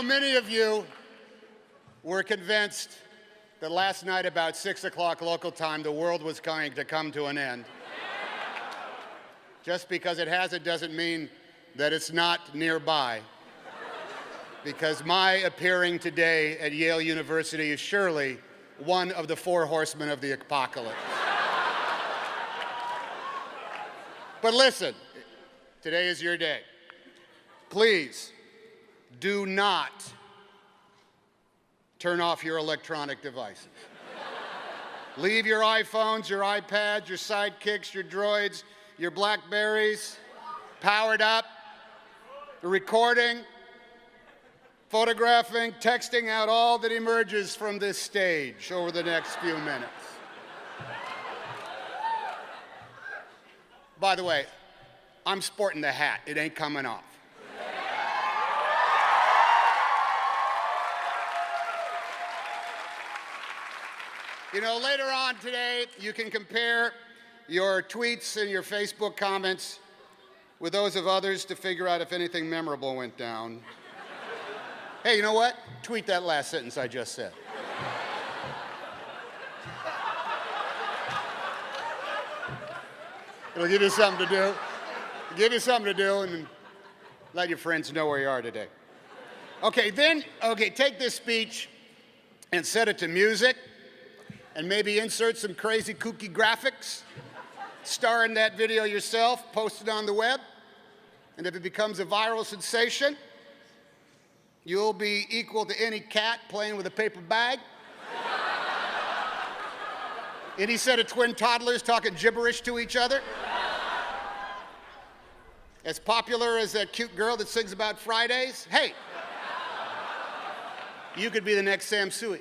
many of you were convinced that last night about 6 o'clock local time, the world was going to come to an end. Just because it hasn't doesn't mean that it's not nearby. Because my appearing today at Yale University is surely one of the 4 horsemen of the apocalypse. But listen, today is your day. Please do not turn off your electronic devices. Leave your iPhones, your iPads, your sidekicks, your droids, your Blackberries powered up, recording, photographing, texting out all that emerges from this stage over the next few minutes. By the way, I'm sporting the hat. It ain't coming off. You know, later on today, you can compare your tweets and your Facebook comments with those of others to figure out if anything memorable went down. Hey, you know what? Tweet that last sentence I just said. It'll give you something to do. Give you something to do and let your friends know where you are today. Okay, take this speech and set it to music and maybe insert some crazy kooky graphics. Star in that video yourself, post it on the web, and if it becomes a viral sensation, you'll be equal to any cat playing with a paper bag. Any set of twin toddlers talking gibberish to each other. As popular as that cute girl that sings about Fridays. Hey, you could be the next Sam Sui.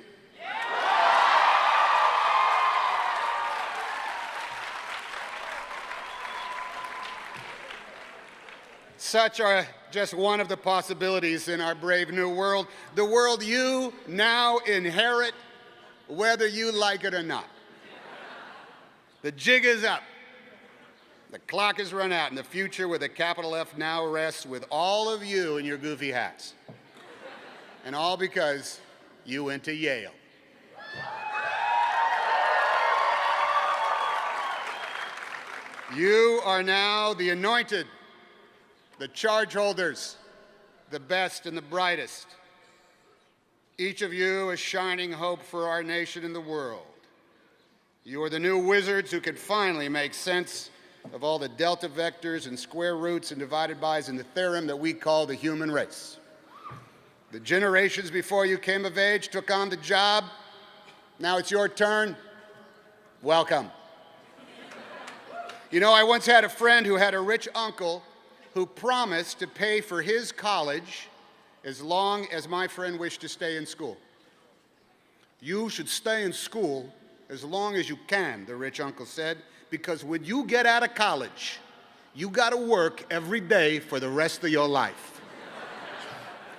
Such are just one of the possibilities in our brave new world, the world you now inherit, whether you like it or not. The jig is up. The clock has run out, and the future with a capital F now rests with all of you in your goofy hats. And all because you went to Yale. You are now the anointed, the charge holders, the best and the brightest. Each of you a shining hope for our nation and the world. You are the new wizards who can finally make sense of all the delta vectors and square roots and divided bys in the theorem that we call the human race. The generations before you came of age took on the job. Now it's your turn. Welcome. You know, I once had a friend who had a rich uncle who promised to pay for his college as long as my friend wished to stay in school. You should stay in school as long as you can, the rich uncle said, because when you get out of college, you gotta work every day for the rest of your life.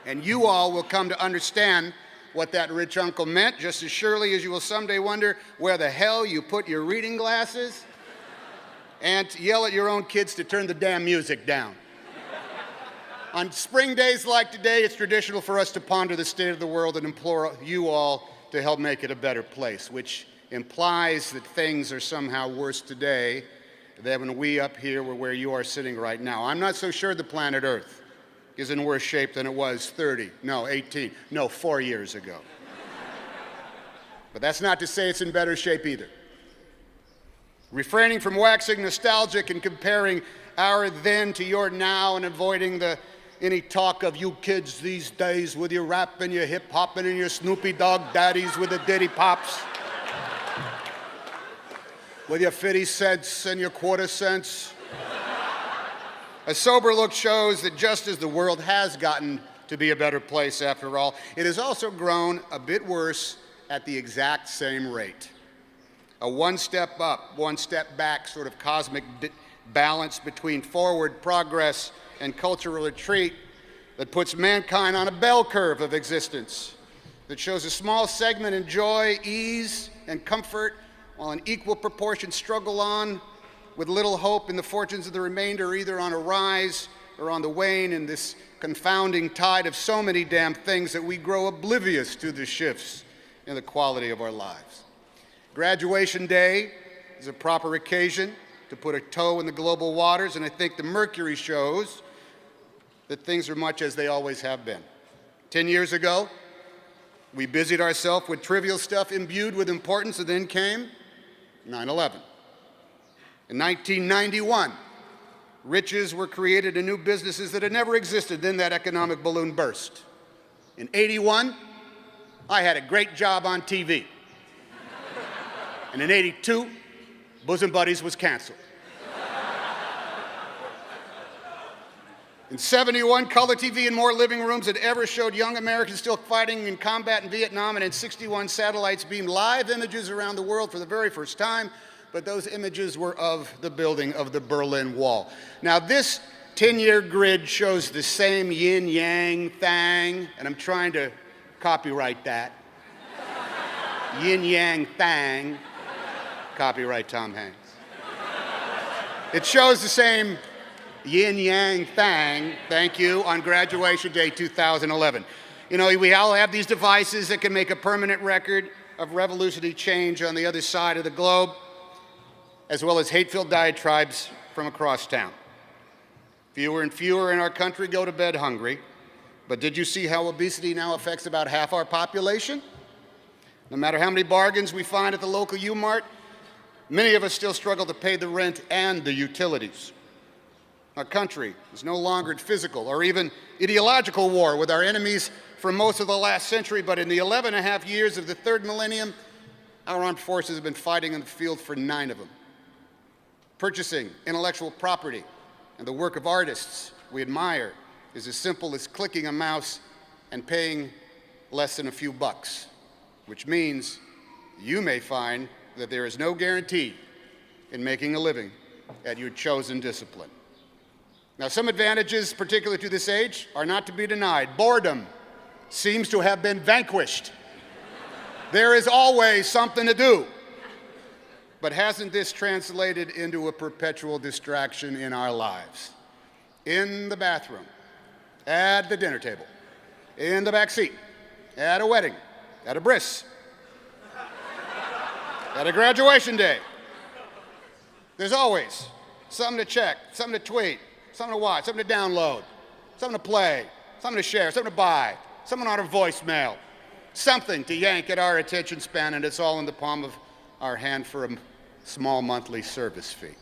And you all will come to understand what that rich uncle meant, just as surely as you will someday wonder where the hell you put your reading glasses and yell at your own kids to turn the damn music down. On spring days like today, it's traditional for us to ponder the state of the world and implore you all to help make it a better place, which implies that things are somehow worse today than when we up here were where you are sitting right now. I'm not so sure the planet Earth is in worse shape than it was 4 years ago. But that's not to say it's in better shape either. Refraining from waxing nostalgic and comparing our then to your now and avoiding any talk of you kids these days with your rap and your hip hop and your Snoopy Dogg daddies with the Diddy Pops. With your 50 cents and your quarter cents. A sober look shows that just as the world has gotten to be a better place after all, it has also grown a bit worse at the exact same rate. A one step up, one step back sort of cosmic balance between forward progress and cultural retreat that puts mankind on a bell curve of existence, that shows a small segment enjoy ease and comfort while an equal proportion struggle on with little hope in the fortunes of the remainder, either on a rise are on the wane in this confounding tide of so many damn things that we grow oblivious to the shifts in the quality of our lives. Graduation day is a proper occasion to put a toe in the global waters, and I think the mercury shows that things are much as they always have been. 10 years ago, we busied ourselves with trivial stuff imbued with importance, and then came 9/11. In 1991, riches were created in new businesses that had never existed. Then that economic balloon burst. In 81, I had a great job on TV. And in 82, Bosom Buddies was canceled. In 71, color TV in more living rooms than ever showed young Americans still fighting in combat in Vietnam, and in 61, satellites beamed live images around the world for the very first time, but those images were of the building of the Berlin Wall. Now, this 10-year grid shows the same yin-yang thing, and I'm trying to copyright that. Yin-yang thing, copyright Tom Hanks. It shows the same yin-yang thing, thank you, on graduation day 2011. You know, we all have these devices that can make a permanent record of revolutionary change on the other side of the globe, as well as hate-filled diatribes from across town. Fewer and fewer in our country go to bed hungry, but did you see how obesity now affects about half our population? No matter how many bargains we find at the local U-Mart, many of us still struggle to pay the rent and the utilities. Our country is no longer at physical or even ideological war with our enemies for most of the last century, but in the 11.5 years of the third millennium, our armed forces have been fighting in the field for 9 of them. Purchasing intellectual property and the work of artists we admire is as simple as clicking a mouse and paying less than a few bucks, which means you may find that there is no guarantee in making a living at your chosen discipline. Now, some advantages, particular to this age, are not to be denied. Boredom seems to have been vanquished. There is always something to do. But hasn't this translated into a perpetual distraction in our lives? In the bathroom, at the dinner table, in the back seat, at a wedding, at a bris, at a graduation day. There's always something to check, something to tweet, something to watch, something to download, something to play, something to share, something to buy, something on our voicemail, something to yank at our attention span, and it's all in the palm of our hand for a small monthly service fee.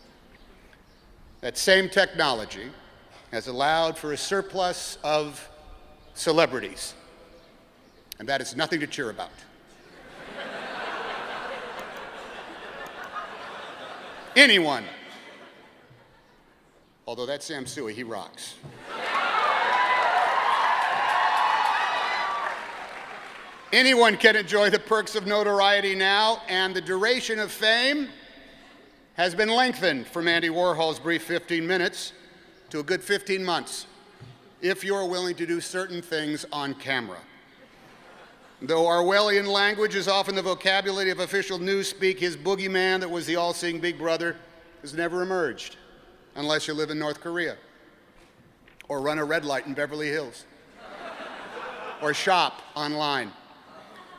That same technology has allowed for a surplus of celebrities, and that is nothing to cheer about. Anyone, although that's Sam Suey, he rocks. Anyone can enjoy the perks of notoriety now, and the duration of fame has been lengthened from Andy Warhol's brief 15 minutes to a good 15 months, if you're willing to do certain things on camera. Though Orwellian language is often the vocabulary of official newspeak, his boogeyman that was the all-seeing Big Brother has never emerged, unless you live in North Korea, or run a red light in Beverly Hills, or shop online,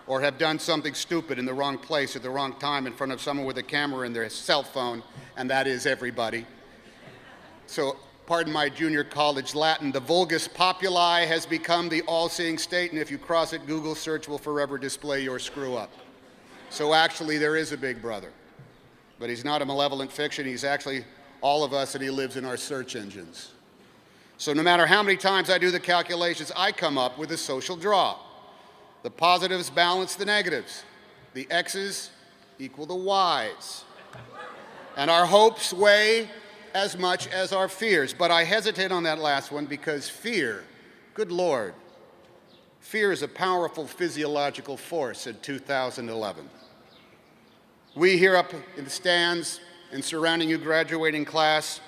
or have done something stupid in the wrong place at the wrong time in front of someone with a camera in their cell phone, and that is everybody. So, pardon my junior college Latin, the vulgus populi has become the all-seeing state, and if you cross it, Google search will forever display your screw-up. So actually, there is a Big Brother. But he's not a malevolent fiction. He's actually all of us, and he lives in our search engines. So no matter how many times I do the calculations, I come up with a social draw. The positives balance the negatives. The X's equal the Y's. And our hopes weigh as much as our fears. But I hesitate on that last one because fear, good Lord, fear is a powerful physiological force in 2011. We here up in the stands and surrounding you graduating class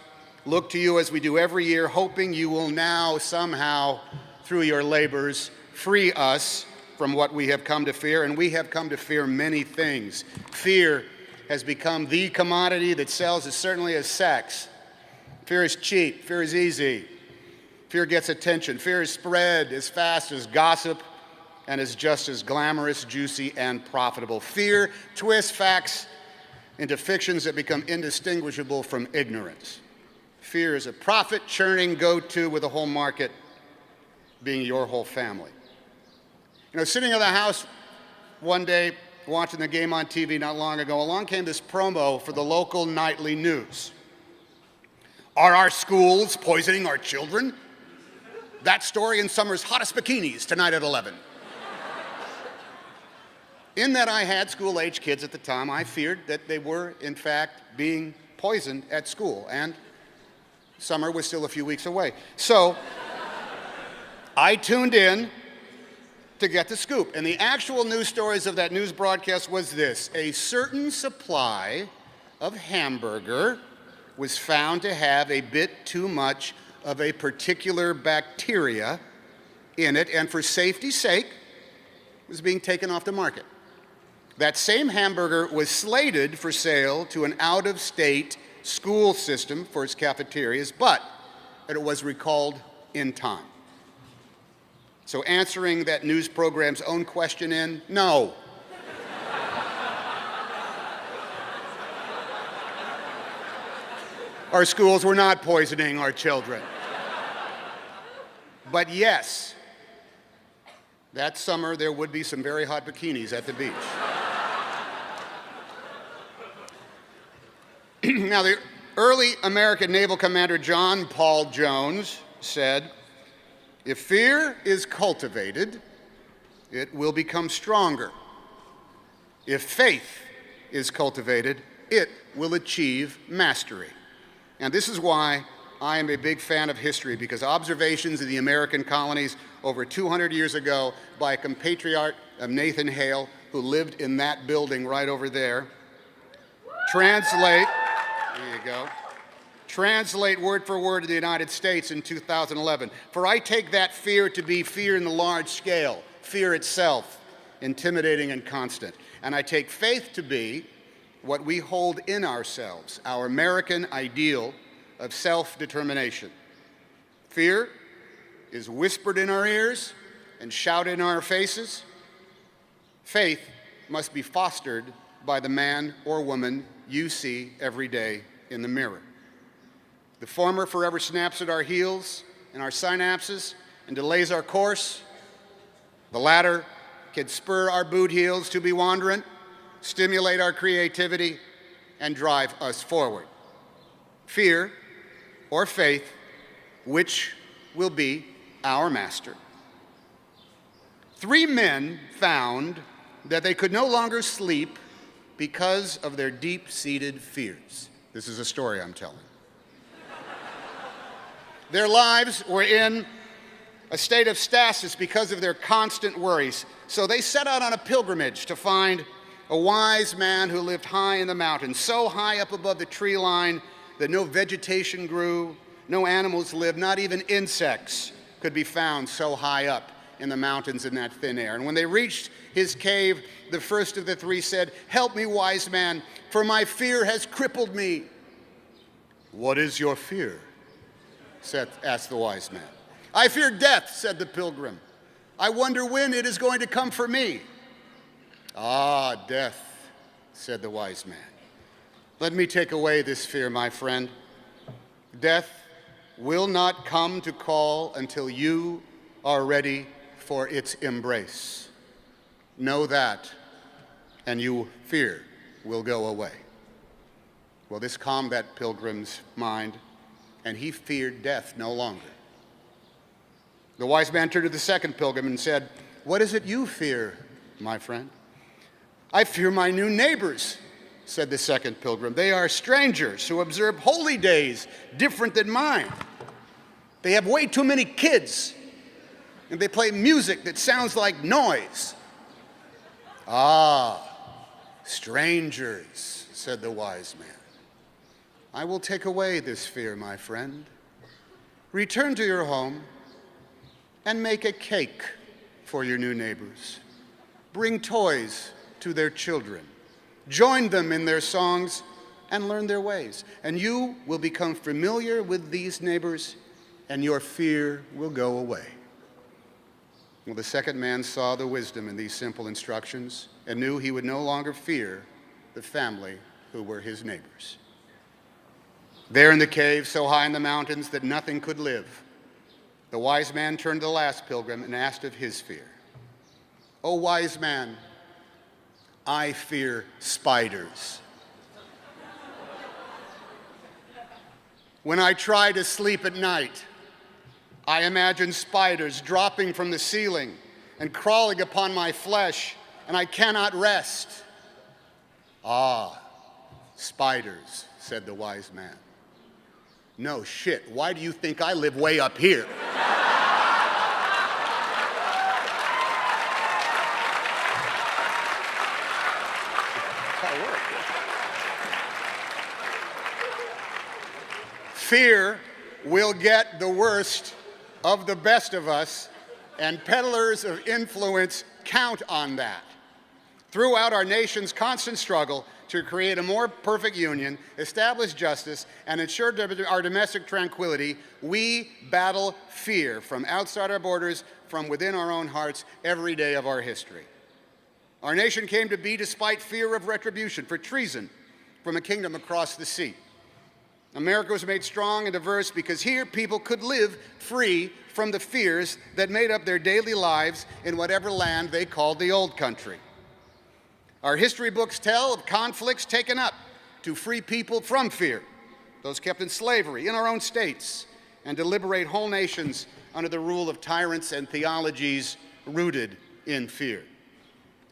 look to you as we do every year, hoping you will now somehow, through your labors, free us from what we have come to fear, and we have come to fear many things. Fear has become the commodity that sells as certainly as sex. Fear is cheap, fear is easy. Fear gets attention. Fear is spread as fast as gossip and is just as glamorous, juicy, and profitable. Fear twists facts into fictions that become indistinguishable from ignorance. Fear is a profit-churning go-to with the whole market being your whole family. You know, sitting in the house one day watching the game on TV not long ago, along came this promo for the local nightly news. Are our schools poisoning our children? That story in summer's hottest bikinis tonight at 11. In that I had school-age kids at the time, I feared that they were, in fact, being poisoned at school, and summer was still a few weeks away. So I tuned in to get the scoop, and the actual news stories of that news broadcast was this: a certain supply of hamburger was found to have a bit too much of a particular bacteria in it, and for safety's sake, was being taken off the market. That same hamburger was slated for sale to an out-of-state school system for its cafeterias, but it was recalled in time. So answering that news program's own question in, no. Our schools were not poisoning our children. But yes, that summer there would be some very hot bikinis at the beach. Now, the early American naval commander John Paul Jones said, "If fear is cultivated, it will become stronger. If faith is cultivated, it will achieve mastery." And this is why I am a big fan of history, because observations in the American colonies over 200 years ago by a compatriot of Nathan Hale, who lived in that building right over there, translate word for word to the United States in 2011. For I take that fear to be fear in the large scale, fear itself, intimidating and constant. And I take faith to be what we hold in ourselves, our American ideal of self-determination. Fear is whispered in our ears and shouted in our faces. Faith must be fostered by the man or woman you see every day in the mirror. The former forever snaps at our heels and our synapses and delays our course. The latter can spur our boot heels to be wandering, stimulate our creativity, and drive us forward. Fear or faith, which will be our master? 3 men found that they could no longer sleep because of their deep-seated fears. This is a story I'm telling. Their lives were in a state of stasis because of their constant worries. So they set out on a pilgrimage to find a wise man who lived high in the mountains, so high up above the tree line that no vegetation grew, no animals lived, not even insects could be found so high up in the mountains in that thin air. And when they reached his cave, the first of the 3 said, "Help me, wise man, for my fear has crippled me." "What is your fear?" asked the wise man. "I fear death," said the pilgrim. "I wonder when it is going to come for me." "Ah, death," said the wise man. "Let me take away this fear, my friend. Death will not come to call until you are ready for its embrace. Know that, and your fear will go away." Well, this calmed that pilgrim's mind, and he feared death no longer. The wise man turned to the second pilgrim and said, "What is it you fear, my friend?" "I fear my new neighbors," said the second pilgrim. "They are strangers who observe holy days different than mine. They have way too many kids, and they play music that sounds like noise." "Ah, strangers," said the wise man. "I will take away this fear, my friend. Return to your home and make a cake for your new neighbors. Bring toys to their children. Join them in their songs and learn their ways. And you will become familiar with these neighbors and your fear will go away. Well, the second man saw the wisdom in these simple instructions and knew he would no longer fear the family who were his neighbors. There in the cave, so high in the mountains that nothing could live, the wise man turned to the last pilgrim and asked of his fear. "O wise man, I fear spiders. When I try to sleep at night, I imagine spiders dropping from the ceiling and crawling upon my flesh, and I cannot rest." "Ah, spiders," said the wise man. "No shit, why do you think I live way up here?" Fear will get the worst of the best of us, and peddlers of influence count on that. Throughout our nation's constant struggle to create a more perfect union, establish justice, and ensure our domestic tranquility, we battle fear from outside our borders, from within our own hearts, every day of our history. Our nation came to be despite fear of retribution for treason from a kingdom across the sea. America was made strong and diverse because here people could live free from the fears that made up their daily lives in whatever land they called the old country. Our history books tell of conflicts taken up to free people from fear, those kept in slavery in our own states, and to liberate whole nations under the rule of tyrants and theologies rooted in fear.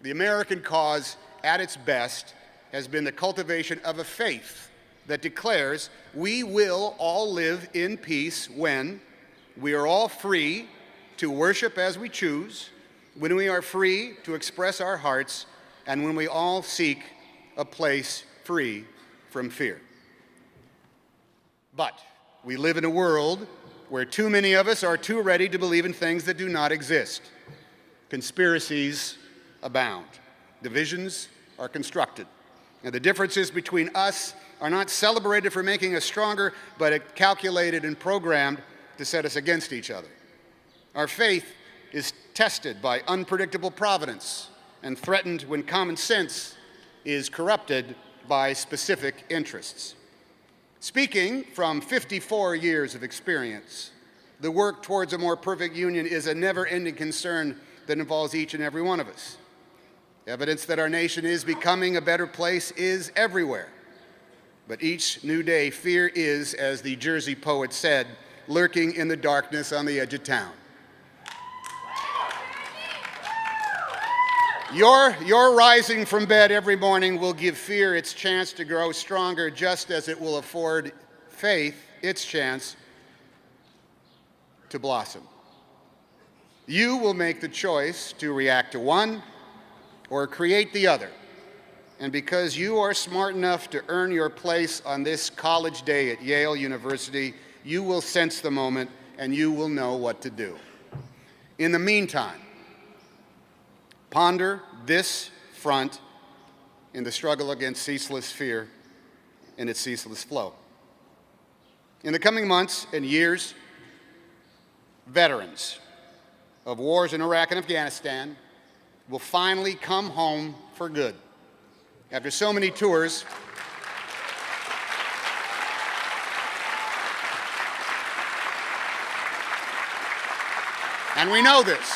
The American cause, at its best, has been the cultivation of a faith that declares we will all live in peace when we are all free to worship as we choose, when we are free to express our hearts, and when we all seek a place free from fear. But we live in a world where too many of us are too ready to believe in things that do not exist. Conspiracies abound. Divisions are constructed. And the differences between us are not celebrated for making us stronger, but calculated and programmed to set us against each other. Our faith is tested by unpredictable providence and threatened when common sense is corrupted by specific interests. Speaking from 54 years of experience, the work towards a more perfect union is a never-ending concern that involves each and every one of us. Evidence that our nation is becoming a better place is everywhere. But each new day, fear is, as the Jersey poet said, lurking in the darkness on the edge of town. Your rising from bed every morning will give fear its chance to grow stronger, just as it will afford faith its chance to blossom. You will make the choice to react to one or create the other. And because you are smart enough to earn your place on this college day at Yale University, you will sense the moment and you will know what to do. In the meantime, ponder this front in the struggle against ceaseless fear and its ceaseless flow. In the coming months and years, veterans of wars in Iraq and Afghanistan will finally come home for good. After so many tours, and we know this.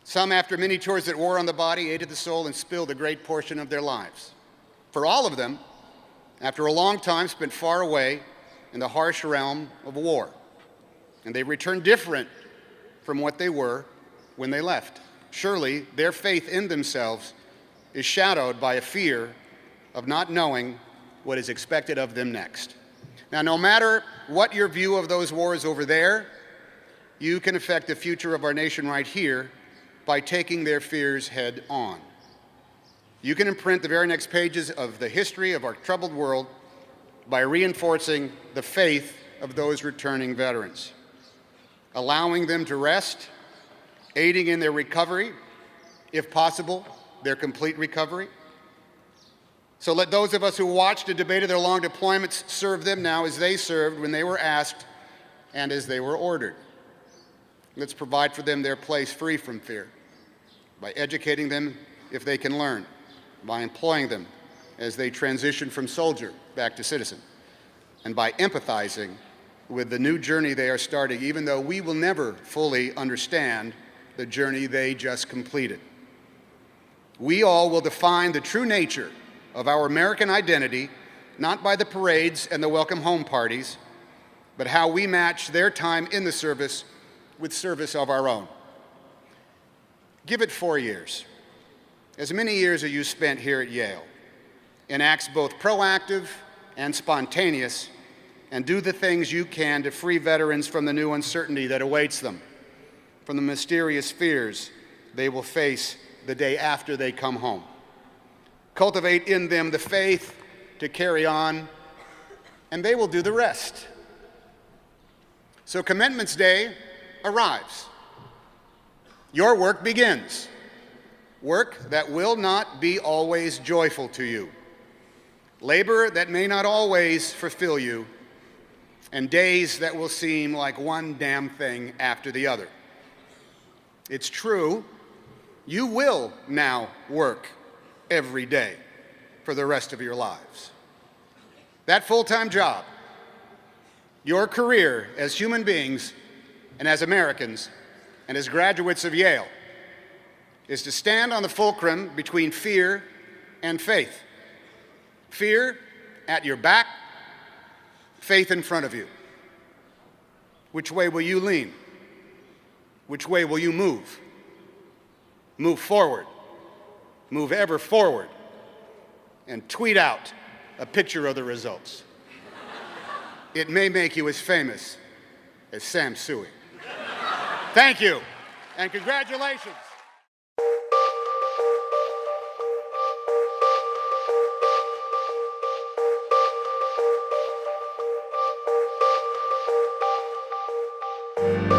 Some, after many tours that wore on the body, ate at the soul, and spilled a great portion of their lives. For all of them, after a long time spent far away in the harsh realm of war, and they returned different from what they were when they left. Surely their faith in themselves is shadowed by a fear of not knowing what is expected of them next. Now, no matter what your view of those wars over there, you can affect the future of our nation right here by taking their fears head on. You can imprint the very next pages of the history of our troubled world by reinforcing the faith of those returning veterans, allowing them to rest, aiding in their recovery, if possible, their complete recovery, So let those of us who watched and debated their long deployments serve them now as they served when they were asked and as they were ordered. Let's provide for them their place free from fear by educating them if they can learn, by employing them as they transition from soldier back to citizen, and by empathizing with the new journey they are starting, even though we will never fully understand the journey they just completed. We all will define the true nature of our American identity, not by the parades and the welcome home parties, but how we match their time in the service with service of our own. Give it 4 years. As many years as you spent here at Yale, in acts both proactive and spontaneous, and do the things you can to free veterans from the new uncertainty that awaits them, from the mysterious fears they will face the day after they come home. Cultivate in them the faith to carry on, and they will do the rest. So Commencement Day arrives. Your work begins. Work that will not be always joyful to you. Labor that may not always fulfill you, and days that will seem like one damn thing after the other. It's true, you will now work every day for the rest of your lives. That full-time job, your career as human beings and as Americans and as graduates of Yale, is to stand on the fulcrum between fear and faith. Fear at your back, faith in front of you. Which way will you lean? Which way will you move? Move forward. Move ever forward. And tweet out a picture of the results. It may make you as famous as Sam Sui. Thank you, and congratulations. Thank you.